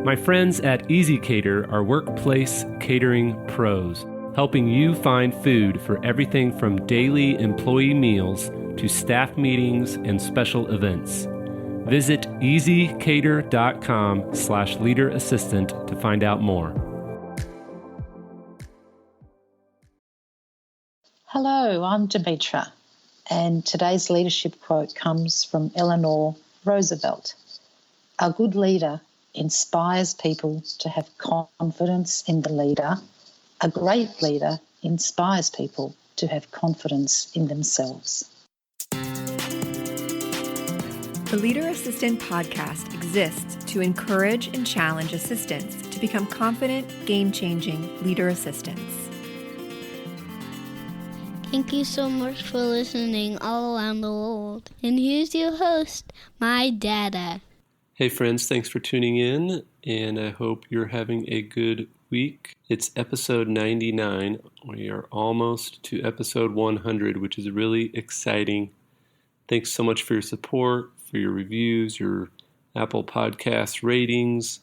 My friends at Easy Cater are workplace catering pros, helping you find food for everything from daily employee meals to staff meetings and special events. Visit easycater.com/leaderassistant to find out more. Hello, I'm Dimitra, and today's leadership quote comes from Eleanor Roosevelt. A good leader inspires people to have confidence in the leader. A great leader inspires people to have confidence in themselves. The Leader Assistant podcast exists to encourage and challenge assistants to become confident, game-changing leader assistants. Thank you so much for listening all around the world. And here's your host, my dada. Hey friends, thanks for tuning in, and I hope you're having a good week. It's episode 99. We are almost to episode 100, which is really exciting. Thanks so much for your support, for your reviews, your Apple Podcast ratings.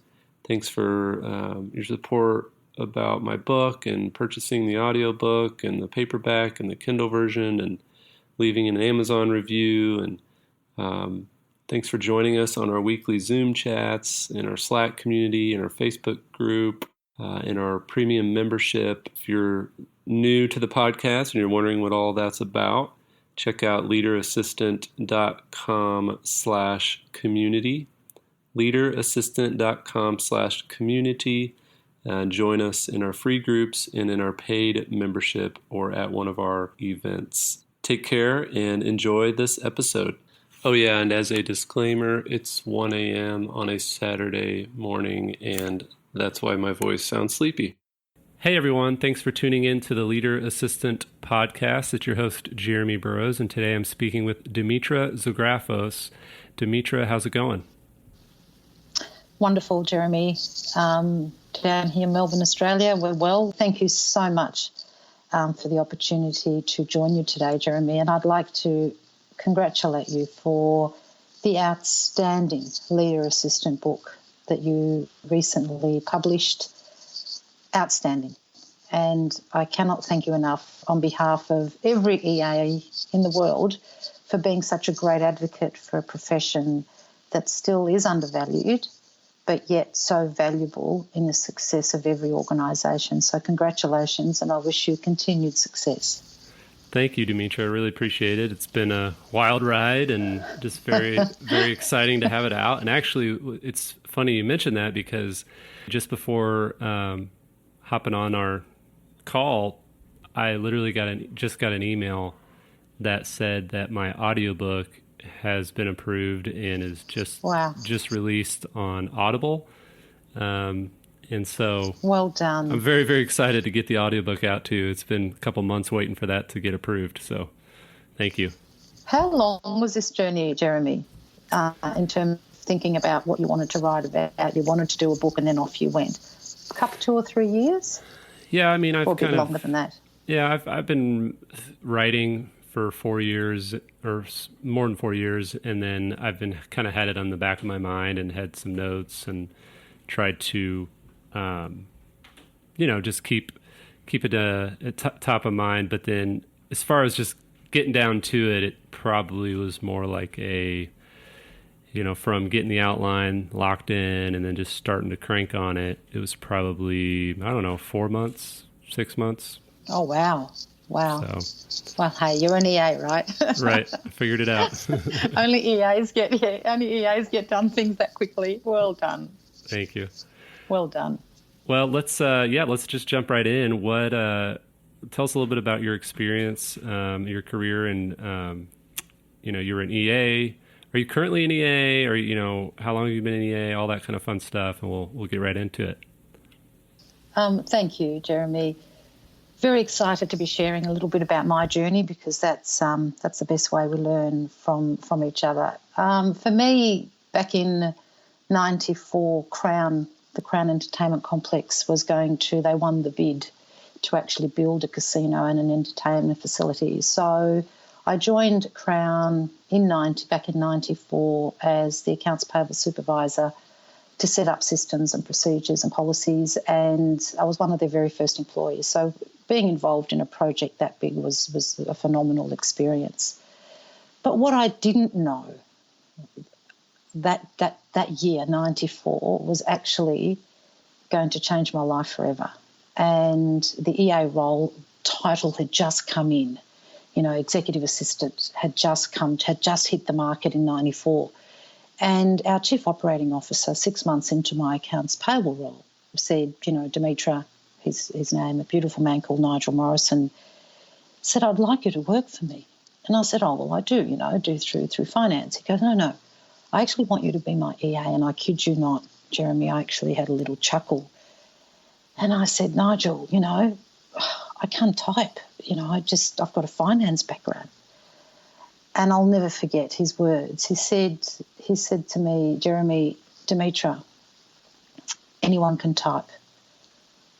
Thanks for your support about my book and purchasing the audiobook and the paperback and the Kindle version and leaving an Amazon review. And thanks for joining us on our weekly Zoom chats, in our Slack community, in our Facebook group, in our premium membership. If you're new to the podcast and you're wondering what all that's about, check out leaderassistant.com/community, leaderassistant.com/community, and join us in our free groups and in our paid membership or at one of our events. Take care and enjoy this episode. Oh yeah, and as a disclaimer, it's 1 a.m. on a Saturday morning, and that's why my voice sounds sleepy. Hey everyone, thanks for tuning in to the Leader Assistant podcast. It's your host, Jeremy Burrows, and today I'm speaking with Dimitra Zographos. Dimitra, how's it going? Wonderful, Jeremy. Down here in Melbourne, Australia, we're well. Thank you so much for the opportunity to join you today, Jeremy, and I'd like to congratulate you for the outstanding Leader Assistant book that you recently published. Outstanding. And I cannot thank you enough on behalf of every EA in the world for being such a great advocate for a profession that still is undervalued, but yet so valuable in the success of every organisation. So congratulations, and I wish you continued success. Thank you, Dimitra. I really appreciate it. It's been a wild ride and just very, very exciting to have it out. And actually, it's funny you mentioned that because just before hopping on our call, I literally just got an email that said that my audiobook has been approved and is just released on Audible. And so well done. I'm very, very excited to get the audiobook out too. It's been a couple months waiting for that to get approved. So thank you. How long was this journey, Jeremy, in terms of thinking about what you wanted to write about? You wanted to do a book and then off you went. A couple, 2 or 3 years? Yeah, I mean, or a bit longer than that. Yeah, I've been writing for 4 years or more than 4 years, and then I've been kind of had it on the back of my mind and had some notes and tried to, just keep it at top of mind. But then as far as just getting down to it, it probably was more like from getting the outline locked in and then just starting to crank on it. It was probably, 4 months, 6 months. Oh, wow. Wow. So, well, hey, you're an EA, right? Right. I figured it out. Only EAs get done things that quickly. Well done. Thank you. Well done. Well, let's just jump right in. Tell us a little bit about your experience, your career, and you're an EA. Are you currently an EA? Or how long have you been an EA? All that kind of fun stuff, and we'll get right into it. Thank you, Jeremy. Very excited to be sharing a little bit about my journey because that's the best way we learn from each other. For me, back in '94, the Crown Entertainment Complex they won the bid to actually build a casino and an entertainment facility. So I joined Crown back in '94 as the accounts payable supervisor to set up systems and procedures and policies, and I was one of their very first employees. So being involved in a project that big was a phenomenal experience. But what I didn't know that year, 94, was actually going to change my life forever. And the EA role title had just come in. You know, executive assistant had just hit the market in 94. And our chief operating officer, 6 months into my accounts payable role, said, you know, Dimitra, his name, a beautiful man called Nigel Morrison, said, I'd like you to work for me. And I said, oh, well, I do, you know, I do through finance. He goes, no, I actually want you to be my EA. And I kid you not, Jeremy, I actually had a little chuckle. And I said, Nigel, you know, I can't type. You know, I've got a finance background. And I'll never forget his words. He said to me, Jeremy, Dimitra, anyone can type,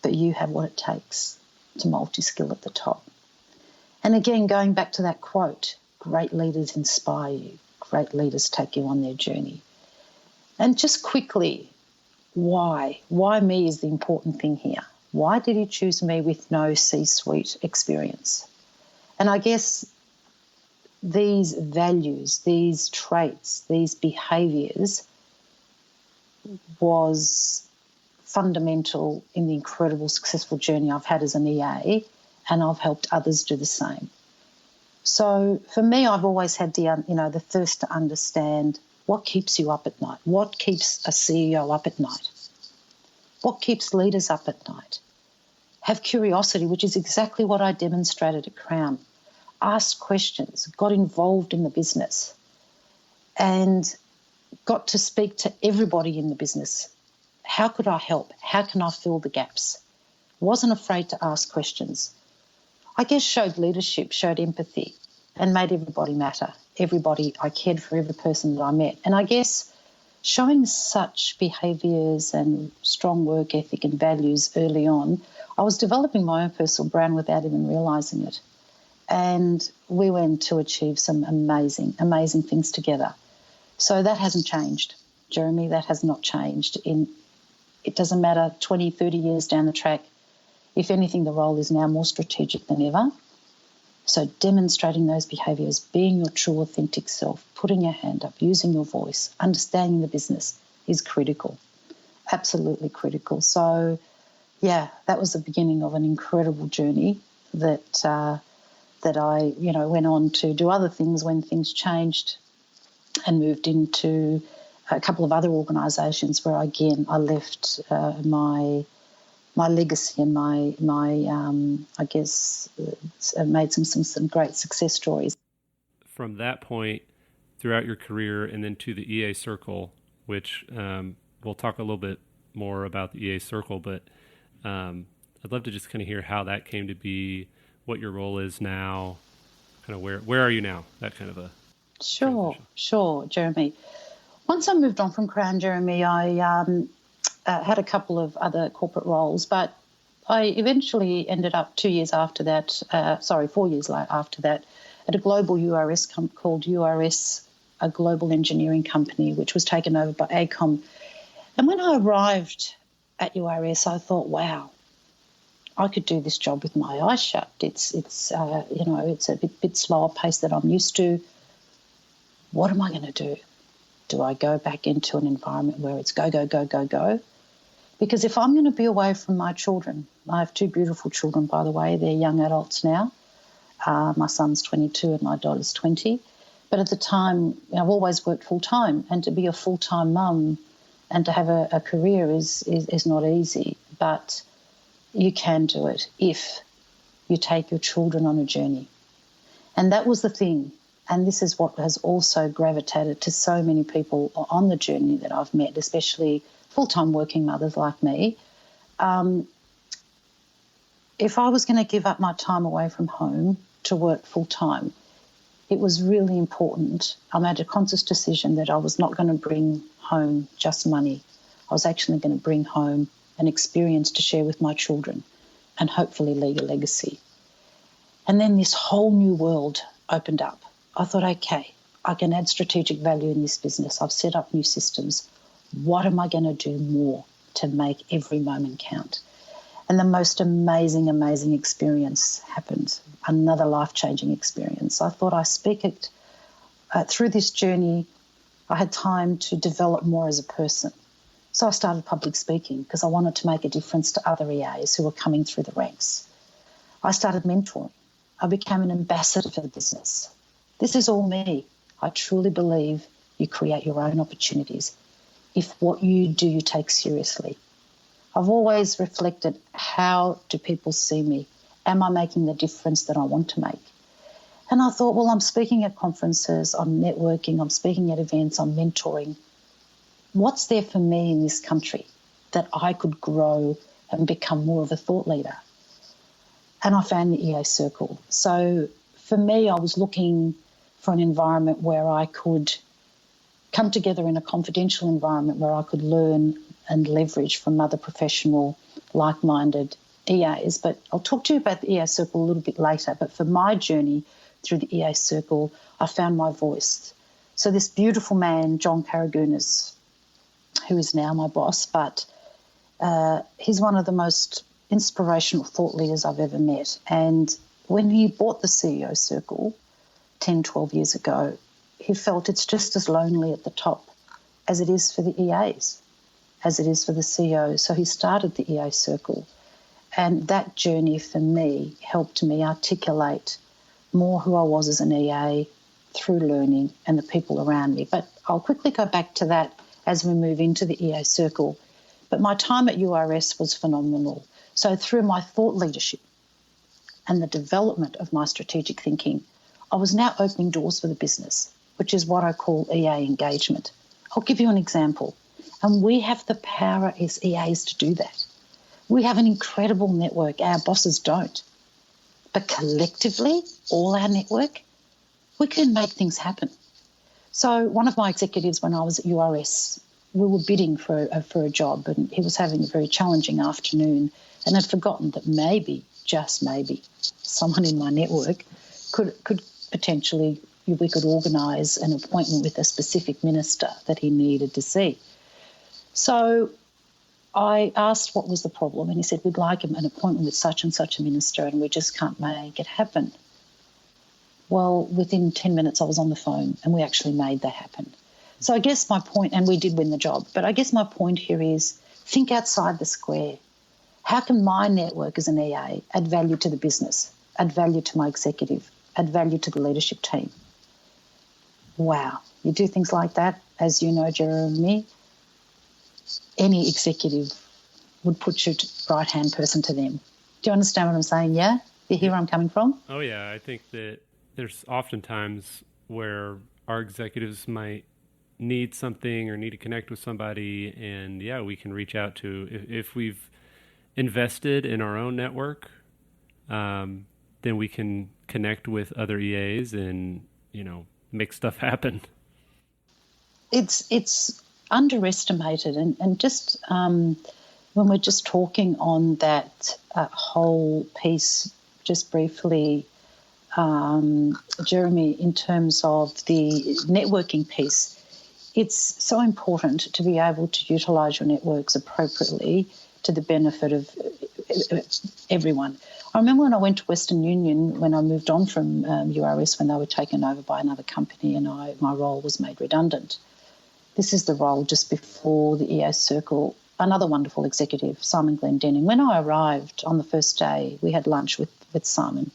but you have what it takes to multi-skill at the top. And again, going back to that quote, great leaders inspire you, great leaders take you on their journey. And just quickly, why? Why me is the important thing here. Why did he choose me with no C-suite experience? And I guess these values, these traits, these behaviours was fundamental in the incredible successful journey I've had as an EA, and I've helped others do the same. So for me, I've always had the thirst to understand what keeps you up at night, what keeps a CEO up at night, what keeps leaders up at night. Have curiosity, which is exactly what I demonstrated at Crown. Asked questions, got involved in the business, and got to speak to everybody in the business. How could I help? How can I fill the gaps? Wasn't afraid to ask questions. I guess showed leadership, showed empathy, and made everybody matter. I cared for every person that I met. And I guess showing such behaviours and strong work ethic and values early on, I was developing my own personal brand without even realising it. And we went to achieve some amazing, amazing things together. So that hasn't changed, Jeremy. That has not changed. It doesn't matter 20, 30 years down the track. If anything, the role is now more strategic than ever. So demonstrating those behaviours, being your true, authentic self, putting your hand up, using your voice, understanding the business is critical, absolutely critical. So, yeah, that was the beginning of an incredible journey that I, went on to do other things when things changed and moved into a couple of other organisations where, again, I left my legacy and my made some great success stories. From that point throughout your career and then to the EA Circle, which we'll talk a little bit more about the EA Circle, but I'd love to just kind of hear how that came to be, what your role is now, kind of where are you now, that kind of a Sure, Jeremy. Once I moved on from Crown, Jeremy, I had a couple of other corporate roles, but I eventually ended up 4 years after that, at a global URS called URS, a global engineering company, which was taken over by ACOM. And when I arrived at URS, I thought, wow, I could do this job with my eyes shut. It's a bit slower pace than I'm used to. What am I going to do? Do I go back into an environment where it's go, go, go, go, go? Because if I'm going to be away from my children, I have 2 beautiful children, by the way. They're young adults now. My son's 22 and my daughter's 20. But at the time, I've always worked full-time, and to be a full-time mum and to have a career is not easy. But you can do it if you take your children on a journey. And that was the thing. And this is what has also gravitated to so many people on the journey that I've met, especially full-time working mothers like me. If I was going to give up my time away from home to work full-time, it was really important. I made a conscious decision that I was not going to bring home just money. I was actually going to bring home an experience to share with my children and hopefully leave a legacy. And then this whole new world opened up. I thought, okay, I can add strategic value in this business. I've set up new systems. What am I going to do more to make every moment count? And the most amazing, amazing experience happened, another life-changing experience. I thought I speak it through this journey. I had time to develop more as a person. So I started public speaking because I wanted to make a difference to other EAs who were coming through the ranks. I started mentoring. I became an ambassador for the business. This is all me. I truly believe you create your own opportunities if what you do you take seriously. I've always reflected, how do people see me? Am I making the difference that I want to make? And I thought, well, I'm speaking at conferences, I'm networking, I'm speaking at events, I'm mentoring. What's there for me in this country that I could grow and become more of a thought leader? And I found the EA Circle. So for me, I was looking for an environment where I could come together in a confidential environment where I could learn and leverage from other professional, like-minded EAs. But I'll talk to you about the EA Circle a little bit later. But for my journey through the EA Circle, I found my voice. So this beautiful man, John Carragunas, who is now my boss, but he's one of the most inspirational thought leaders I've ever met. And when he bought the CEO Circle 10, 12 years ago, he felt it's just as lonely at the top as it is for the EAs, as it is for the CEOs. So he started the EA Circle. And that journey for me helped me articulate more who I was as an EA through learning and the people around me. But I'll quickly go back to that as we move into the EA Circle. But my time at URS was phenomenal. So through my thought leadership and the development of my strategic thinking, I was now opening doors for the business, which is what I call EA engagement. I'll give you an example. And we have the power as EAs to do that. We have an incredible network. Our bosses don't. But collectively, all our network, we can make things happen. So one of my executives, when I was at URS, we were bidding for a job, and he was having a very challenging afternoon and had forgotten that maybe, just maybe, someone in my network could potentially, we could organise an appointment with a specific minister that he needed to see. So I asked what was the problem, and he said, we'd like an appointment with such and such a minister and we just can't make it happen. Well, within 10 minutes I was on the phone and we actually made that happen. So I guess my point, and we did win the job, but I guess my point here is think outside the square. How can my network as an EA add value to the business, add value to my executive, add value to the leadership team? Wow. You do things like that, as you know, Jeremy, any executive would put your right-hand person to them. Do you understand what I'm saying? Yeah? You hear where I'm coming from? Oh, yeah. I think that there's oftentimes where our executives might need something or need to connect with somebody, and yeah, we can reach out to, if we've invested in our own network, then we can connect with other EAs and, make stuff happen. It's underestimated, and just when we're just talking on that whole piece, just briefly, Jeremy, in terms of the networking piece, it's so important to be able to utilise your networks appropriately to the benefit of everyone. I remember when I went to Western Union, when I moved on from URS, when they were taken over by another company and my role was made redundant. This is the role just before the EA Circle, another wonderful executive, Simon Glendenning. When I arrived on the first day, we had lunch with Simon.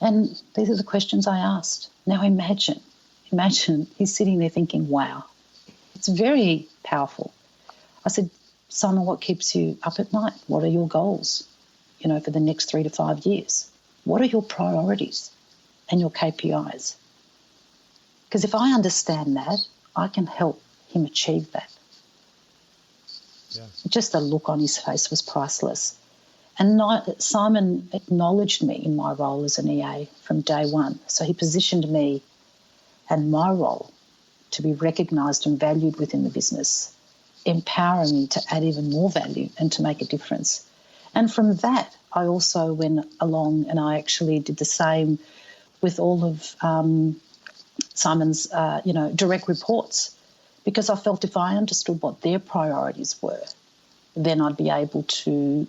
And these are the questions I asked. Now imagine he's sitting there thinking, wow, it's very powerful. I said, Simon, what keeps you up at night? What are your goals, for the next 3 to 5 years? What are your priorities and your KPIs? Because if I understand that, I can help him achieve that. Yeah. Just the look on his face was priceless. And Simon acknowledged me in my role as an EA from day one. So he positioned me and my role to be recognised and valued within the business, empowering me to add even more value and to make a difference. And from that, I also went along and I actually did the same with all of Simon's, direct reports, because I felt if I understood what their priorities were, then I'd be able to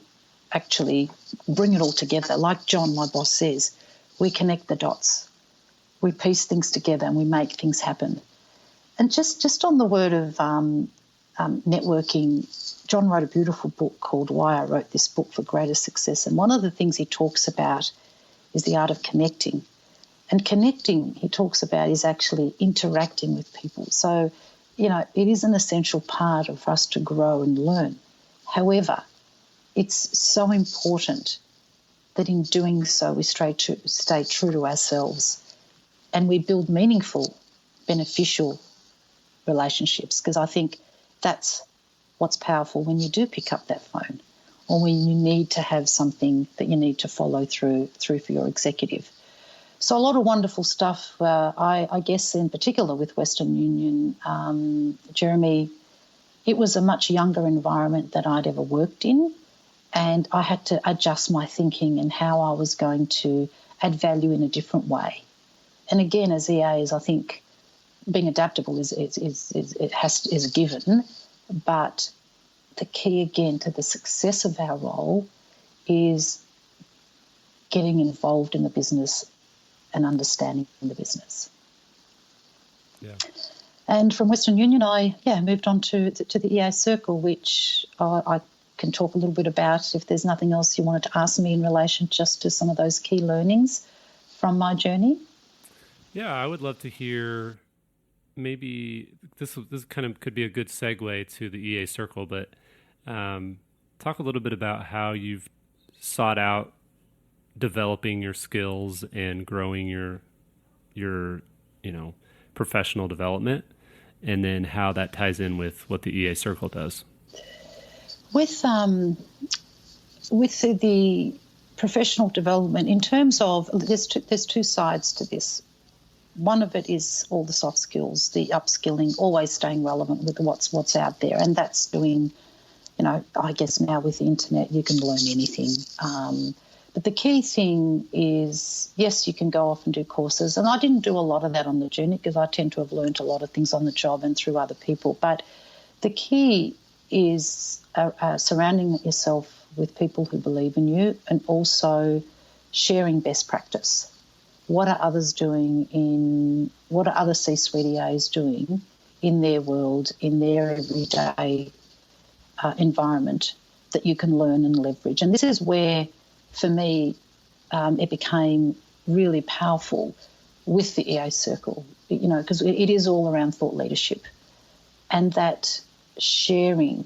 actually bring it all together. Like John, my boss, says, we connect the dots. We piece things together and we make things happen. And just on the word of networking, John wrote a beautiful book called Why I Wrote This Book for Greater Success. And one of the things he talks about is the art of connecting. And connecting, he talks about, is actually interacting with people. So, it is an essential part of us to grow and learn. However, it's so important that in doing so we stay true to ourselves and we build meaningful, beneficial relationships, because I think that's what's powerful when you do pick up that phone or when you need to have something that you need to follow through for your executive. So a lot of wonderful stuff, I guess in particular with Western Union, Jeremy, it was a much younger environment than I'd ever worked in, and I had to adjust my thinking and how I was going to add value in a different way. And again, as EAs, I think being adaptable is a given, but the key again to the success of our role is getting involved in the business and understanding the business. Yeah. And from Western Union, I moved on to the EA Circle, which I can talk a little bit about if there's nothing else you wanted to ask me in relation just to some of those key learnings from my journey. Yeah, I would love to hear. Maybe this kind of could be a good segue to the EA Circle, but talk a little bit about how you've sought out developing your skills and growing your professional development, and then how that ties in with what the EA Circle does. With the professional development, in terms of there's two sides to this. One of it is all the soft skills, the upskilling, always staying relevant with what's out there, and that's doing, I guess now with the internet you can learn anything. But the key thing is, yes, you can go off and do courses, and I didn't do a lot of that on the journey because I tend to have learned a lot of things on the job and through other people. But the key is surrounding yourself with people who believe in you and also sharing best practice. What are others doing what are other C-suite EAs doing in their world, in their everyday environment that you can learn and leverage? And this is where, for me, it became really powerful with the EA Circle, because it is all around thought leadership and that sharing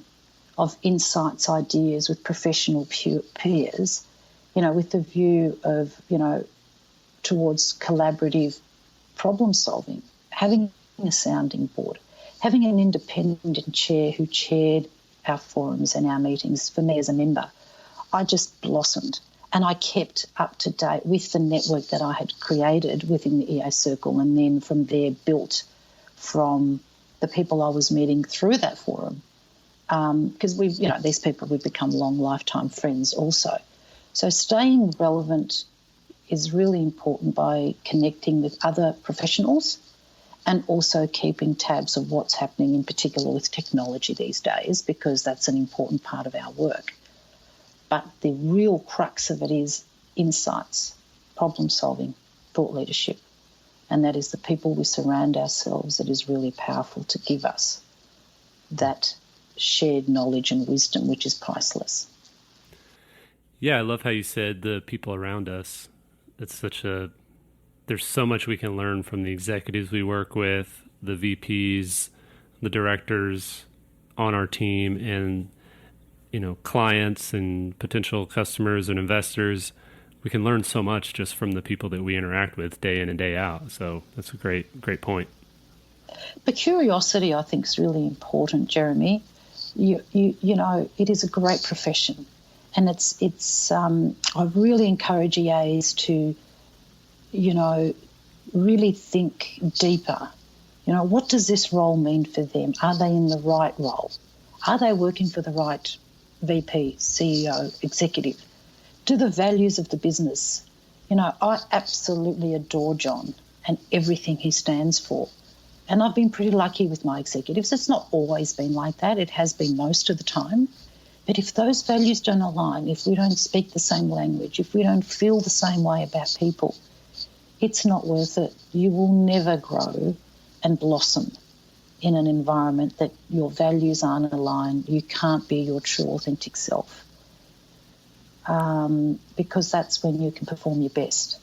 of insights, ideas with professional peers, with the view of, towards collaborative problem solving, having a sounding board, having an independent chair who chaired our forums and our meetings for me as a member. I just blossomed and I kept up to date with the network that I had created within the EA Circle, and then from there built from the people I was meeting through that forum. Because these people, we've become long lifetime friends also. So staying relevant is really important by connecting with other professionals and also keeping tabs of what's happening, in particular with technology these days, because that's an important part of our work. But the real crux of it is insights, problem solving, thought leadership, and that is the people we surround ourselves that is really powerful to give us that shared knowledge and wisdom, which is priceless. Yeah, I love how you said the people around us. There's so much we can learn from the executives we work with, the VPs, the directors on our team, and, clients and potential customers and investors. We can learn so much just from the people that we interact with day in and day out. So that's a great point. But curiosity, I think, is really important, Jeremy. It is a great profession. And I really encourage EAs to, really think deeper. What does this role mean for them? Are they in the right role? Are they working for the right VP, CEO, executive? Do the values of the business? I absolutely adore John and everything he stands for. And I've been pretty lucky with my executives. It's not always been like that. It has been most of the time. But if those values don't align, if we don't speak the same language, if we don't feel the same way about people, it's not worth it. You will never grow and blossom in an environment that your values aren't aligned. You can't be your true, authentic self, because that's when you can perform your best.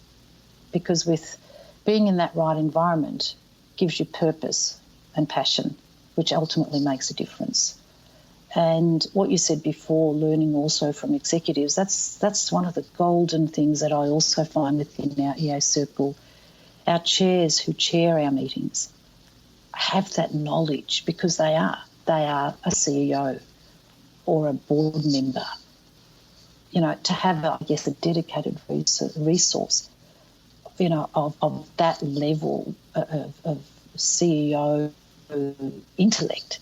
Because with being in that right environment gives you purpose and passion, which ultimately makes a difference. And what you said before, learning also from executives, that's one of the golden things that I also find within our EA circle. Our chairs who chair our meetings have that knowledge because they are a CEO or a board member. You know, to have, I guess, a dedicated resource, you know, of that level of CEO intellect,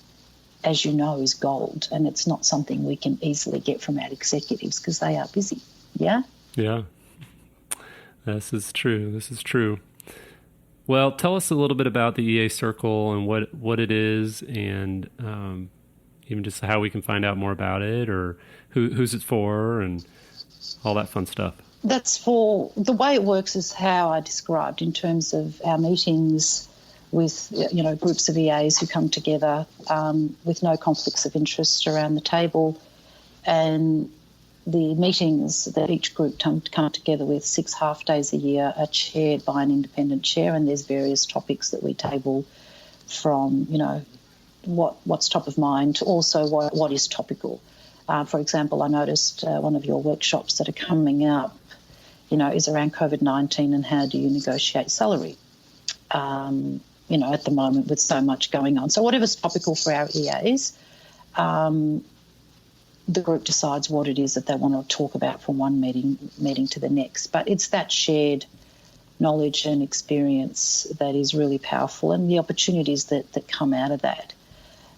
as you know, is gold, and it's not something we can easily get from our executives because they are busy. Yeah? Yeah. This is true. Well, tell us a little bit about the EA Circle and what it is, and even just how we can find out more about it, or who's it for, and all that fun stuff. That's for, the way it works is how I described in terms of our meetings with, you know, groups of EAs who come together with no conflicts of interest around the table, and the meetings that each group come together with 6 half days a year are chaired by an independent chair, and there's various topics that we table from, you know, what's top of mind to also what is topical. For example, I noticed one of your workshops that are coming up, you know, is around COVID-19 and how do you negotiate salary, you know, at the moment with so much going on. So whatever's topical for our EAs, the group decides what it is that they want to talk about from one meeting to the next. But it's that shared knowledge and experience that is really powerful, and the opportunities that come out of that.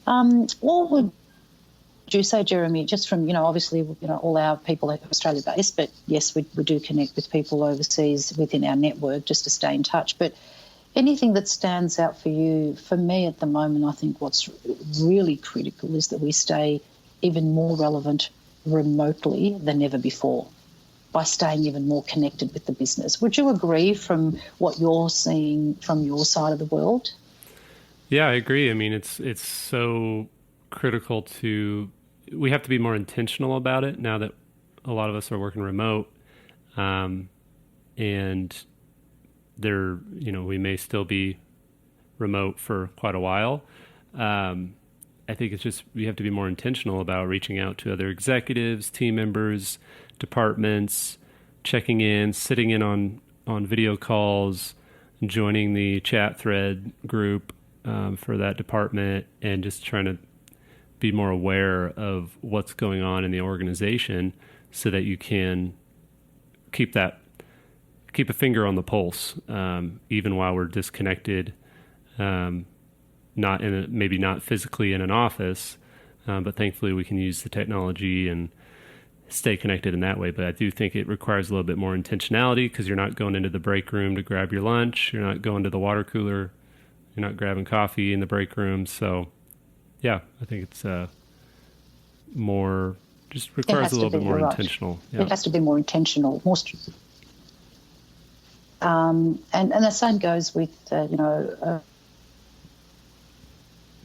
What would you say, Jeremy, just from, you know, obviously, you know, all our people are Australia-based, but yes, we do connect with people overseas within our network just to stay in touch. But anything that stands out for you? For me at the moment, I think what's really critical is that we stay even more relevant remotely than ever before by staying even more connected with the business. Would you agree from what you're seeing from your side of the world? Yeah, I agree. I mean, it's so critical we have to be more intentional about it now that a lot of us are working remote, and there, you know, we may still be remote for quite a while. I think it's just, we have to be more intentional about reaching out to other executives, team members, departments, checking in, sitting in on video calls, joining the chat thread group for that department, and just trying to be more aware of what's going on in the organization so that you can keep a finger on the pulse, even while we're disconnected, maybe not physically in an office, but thankfully we can use the technology and stay connected in that way. But I do think it requires a little bit more intentionality, because you're not going into the break room to grab your lunch, you're not going to the water cooler, you're not grabbing coffee in the break room. So yeah, I think it's requires a little bit more intentional. Yeah. It has to be more intentional, and the same goes with the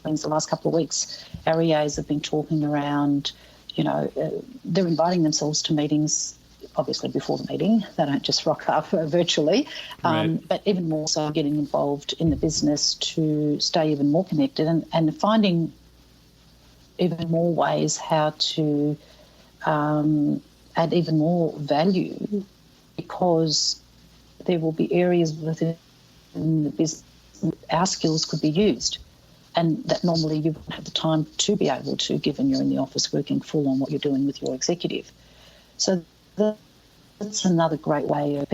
last couple of weeks, our EAs have been talking around, they're inviting themselves to meetings, obviously before the meeting. They don't just rock up virtually, right. But even more so getting involved in the business to stay even more connected and finding even more ways how to add even more value, because there will be areas within the business our skills could be used, and that normally you wouldn't have the time to be able to, given you're in the office working full on what you're doing with your executive. So that's another great way.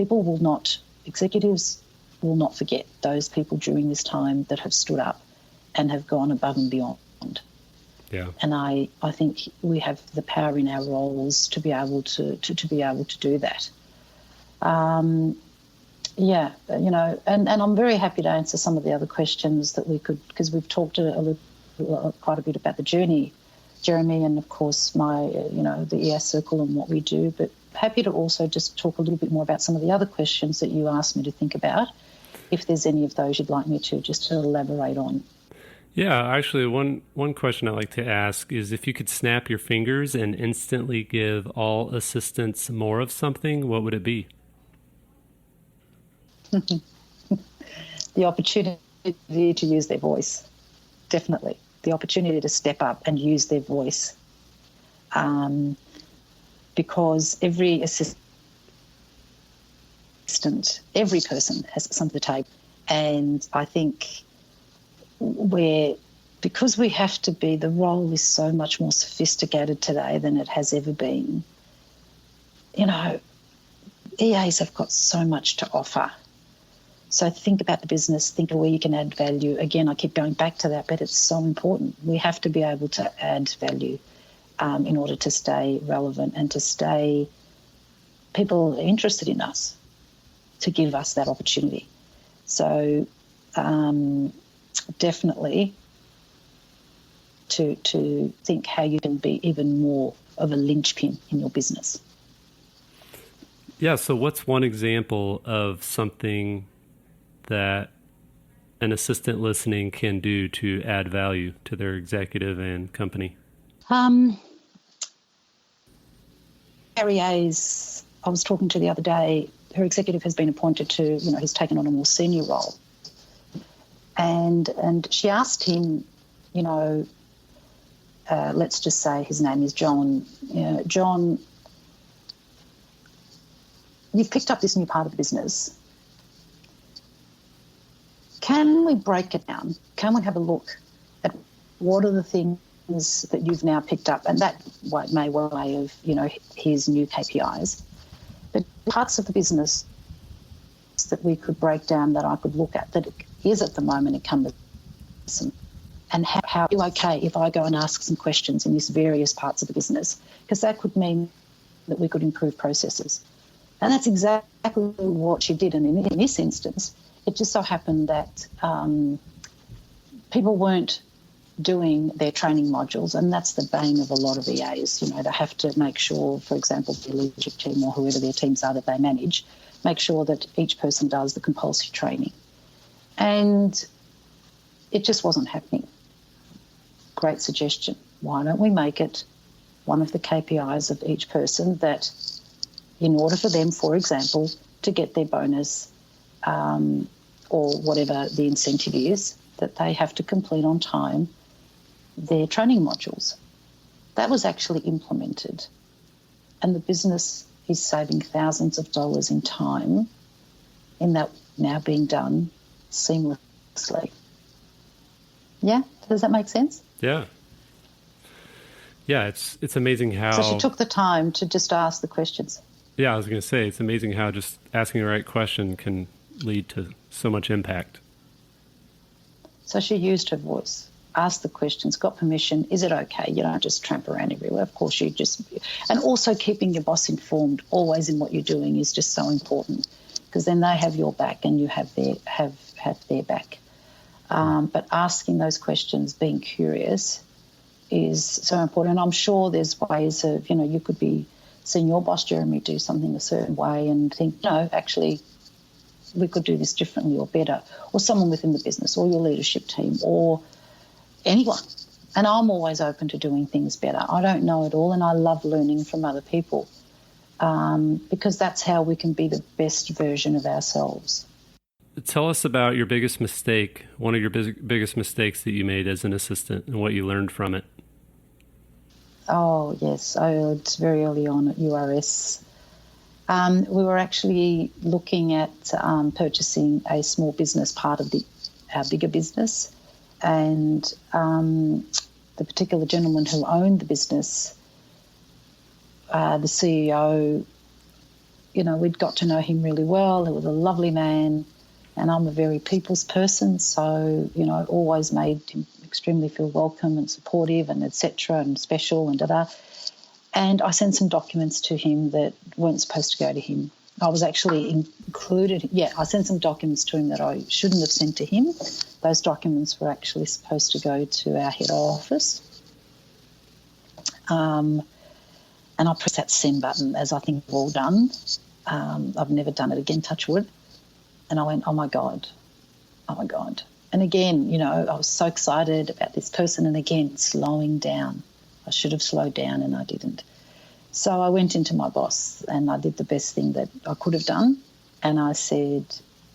Executives will not forget those people during this time that have stood up and have gone above and beyond. Yeah. And I think we have the power in our roles to be able to be able to do that. Yeah, and I'm very happy to answer some of the other questions that we could, because we've talked quite a bit about the journey, Jeremy, and of course the ES Circle and what we do, but happy to also just talk a little bit more about some of the other questions that you asked me to think about, if there's any of those you'd like me to just to elaborate on. Yeah, actually, one question I like to ask is if you could snap your fingers and instantly give all assistants more of something, what would it be? The opportunity to use their voice, definitely. The opportunity to step up and use their voice. Because every assistant, every person has something to table. And I think because we have to be, the role is so much more sophisticated today than it has ever been. EAs have got so much to offer. So think about the business, think of where you can add value. Again, I keep going back to that, but it's so important. We have to be able to add value in order to stay relevant and to stay people interested in us, to give us that opportunity. So definitely to think how you can be even more of a linchpin in your business. Yeah, so what's one example of something that an assistant listening can do to add value to their executive and company? Carrie A's, I was talking to the other day, her executive has been appointed to, he's taken on a more senior role. And she asked him, let's just say his name is John. John, you've picked up this new part of the business. Can we break it down? Can we have a look at what are the things that you've now picked up? And that may well be of, his new KPIs. But parts of the business that we could break down that I could look at that is at the moment incumbent, and how are you okay if I go and ask some questions in these various parts of the business? Because that could mean that we could improve processes. And that's exactly what she did. And in this instance, it just so happened that people weren't doing their training modules, and that's the bane of a lot of EAs. They have to make sure, for example, the leadership team or whoever their teams are that they manage, make sure that each person does the compulsory training. And it just wasn't happening. Great suggestion. Why don't we make it one of the KPIs of each person that in order for them, for example, to get their bonus or whatever the incentive is, that they have to complete on time their training modules. That was actually implemented, and the business is saving thousands of dollars in time in that now being done seamlessly. Yeah? Does that make sense? Yeah. Yeah, it's amazing how... So she took the time to just ask the questions. Yeah, I was going to say, it's amazing how just asking the right question can lead to so much impact. So she used her voice, asked the questions, got permission. Is it okay? You don't just tramp around everywhere. Of course, you just... And also keeping your boss informed always in what you're doing is just so important, because then they have your back and you have their back. But asking those questions, being curious, is so important. And I'm sure there's ways of, you could be seeing your boss, Jeremy, do something a certain way and think, no, actually, we could do this differently or better, or someone within the business or your leadership team or anyone. And I'm always open to doing things better. I don't know it all, and I love learning from other people because that's how we can be the best version of ourselves. Tell us about your biggest mistake, one of your biggest mistakes that you made as an assistant and what you learned from it. Oh, yes. It's very early on at URS. We were actually looking at purchasing a small business part of our bigger business, and the particular gentleman who owned the business, the CEO, we'd got to know him really well. He was a lovely man, and I'm a very people's person, so, always made him extremely feel welcome and supportive and et cetera and special and da-da. And I sent some documents to him that weren't supposed to go to him. I was actually included. Yeah, I sent some documents to him that I shouldn't have sent to him. Those documents were actually supposed to go to our head office. And I pressed that send button, as I think we've all done. I've never done it again, touch wood. And I went, oh, my God. And again, you know, I was so excited about this person, and again, slowing down. I should have slowed down and I didn't. So I went into my boss and I did the best thing that I could have done. And I said,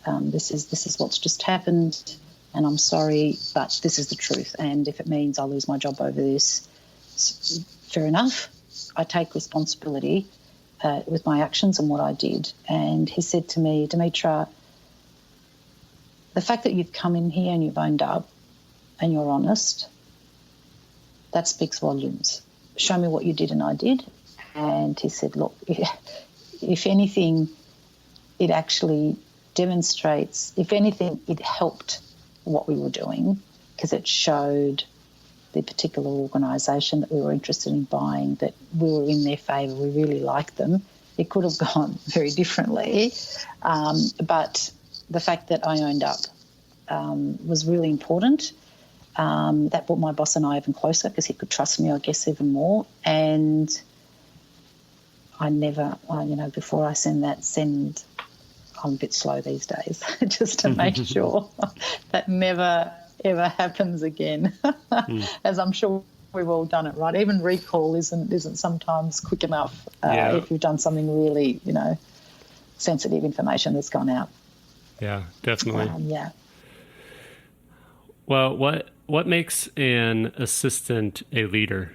this is what's just happened, and I'm sorry, but this is the truth. And if it means I lose my job over this, fair enough. I take responsibility with my actions and what I did. And he said to me, Dimitra, the fact that you've come in here and you've owned up and you're honest, that speaks volumes. Show me what you did, and I did. And he said, look, if anything, it actually demonstrates, if anything, it helped what we were doing, because it showed the particular organisation that we were interested in buying, that we were in their favour, we really liked them. It could have gone very differently, but the fact that I owned up was really important. That brought my boss and I even closer, because he could trust me, I guess, even more. And I never, before I send, I'm a bit slow these days, just to make sure that never, ever happens again, as I'm sure we've all done it, right? Even recall isn't sometimes quick enough if you've done something really, sensitive information that's gone out. Yeah, definitely. Yeah. Well, what makes an assistant a leader?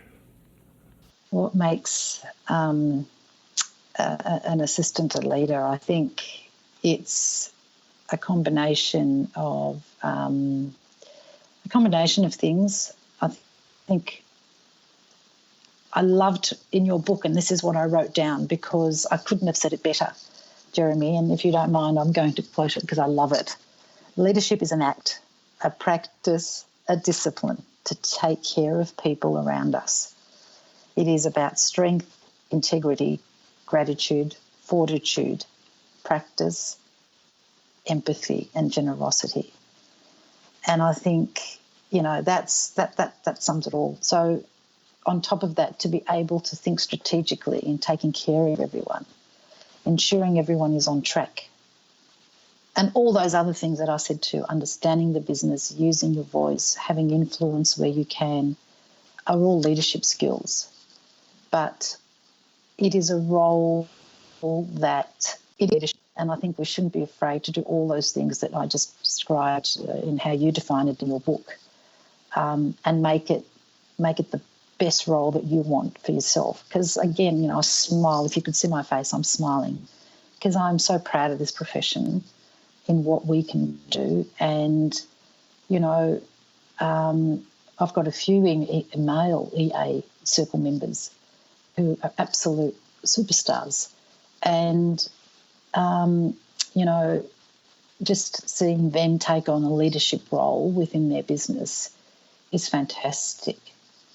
What makes an assistant a leader? I think it's a combination of things. I think I loved in your book, and this is what I wrote down because I couldn't have said it better, Jeremy, and if you don't mind, I'm going to quote it because I love it. Leadership is an act, a practice, a discipline to take care of people around us. It is about strength, integrity, gratitude, fortitude, practice, empathy, and generosity. And I think, that sums it all. So on top of that, to be able to think strategically in taking care of everyone, ensuring everyone is on track, and all those other things that I said too, understanding the business, using your voice, having influence where you can, are all leadership skills. But it is a role that it is, and I think we shouldn't be afraid to do all those things that I just described in how you define it in your book, and make it the best role that you want for yourself. Because again, I smile. If you could see my face, I'm smiling because I'm so proud of this profession in what we can do. And, I've got a few male EA circle members who are absolute superstars. And, just seeing them take on a leadership role within their business is fantastic.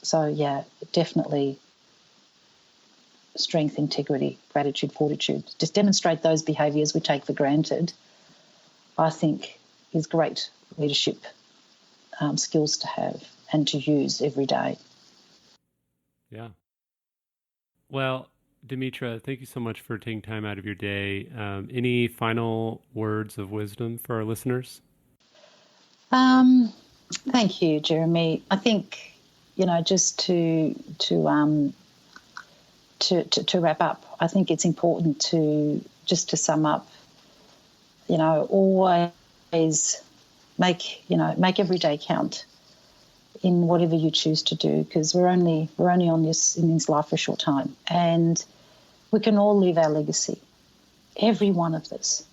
So, yeah, definitely strength, integrity, gratitude, fortitude. Just demonstrate those behaviours we take for granted, I think, is great leadership skills to have and to use every day. Yeah. Well, Dimitra, thank you so much for taking time out of your day. Any final words of wisdom for our listeners? Thank you, Jeremy. I think, just to wrap up, I think it's important to sum up, always make every day count in whatever you choose to do, because we're only on this life for a short time, and we can all leave our legacy, every one of us.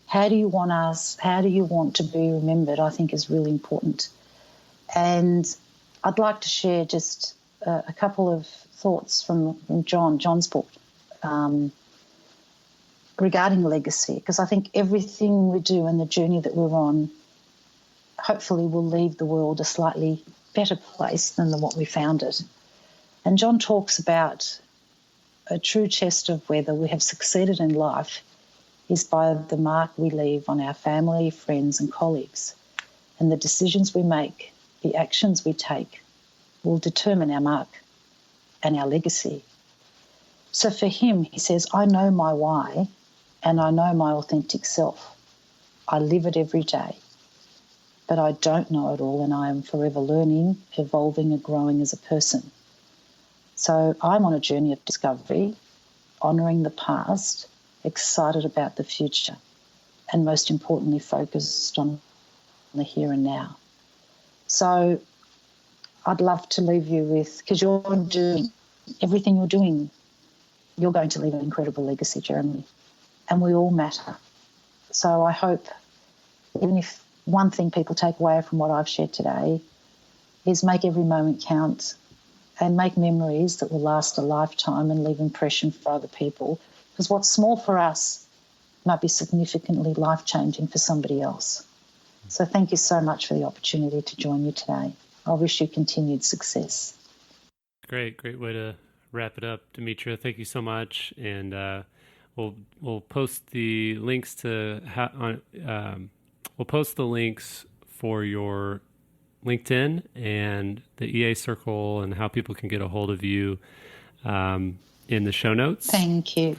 How do you want to be remembered, I think is really important. And I'd like to share just a couple of thoughts from John's book regarding legacy, because I think everything we do and the journey that we're on hopefully will leave the world a slightly better place than what we found it. And John talks about a true test of whether we have succeeded in life is by the mark we leave on our family, friends and colleagues. And the decisions we make, the actions we take, will determine our mark and our legacy. So for him, he says, I know my why and I know my authentic self. I live it every day, but I don't know it all and I am forever learning, evolving and growing as a person. So I'm on a journey of discovery, honouring the past, excited about the future, and most importantly, focused on the here and now. So I'd love to leave you with, because you're doing everything you're doing, you're going to leave an incredible legacy, Jeremy, and we all matter. So I hope, even if one thing people take away from what I've shared today is make every moment count and make memories that will last a lifetime and leave impression for other people. Because what's small for us might be significantly life-changing for somebody else. So thank you so much for the opportunity to join you today. I wish you continued success. Great way to wrap it up, Dimitra. Thank you so much, and we'll post the links to we'll post the links for your LinkedIn and the EA Circle and how people can get a hold of you in the show notes. Thank you.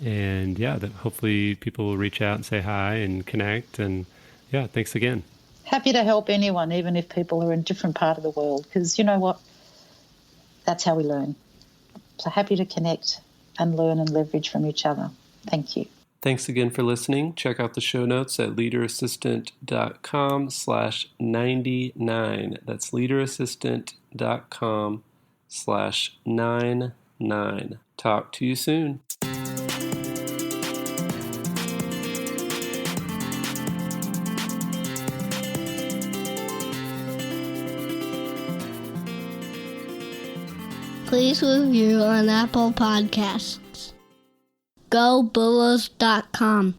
And that hopefully people will reach out and say hi and connect. And thanks again. Happy to help anyone, even if people are in a different part of the world, because you know what? That's how we learn. So happy to connect and learn and leverage from each other. Thank you. Thanks again for listening. Check out the show notes at leaderassistant.com/99. That's leaderassistant.com/99. Talk to you soon. Please review on Apple Podcasts. GoBulls.com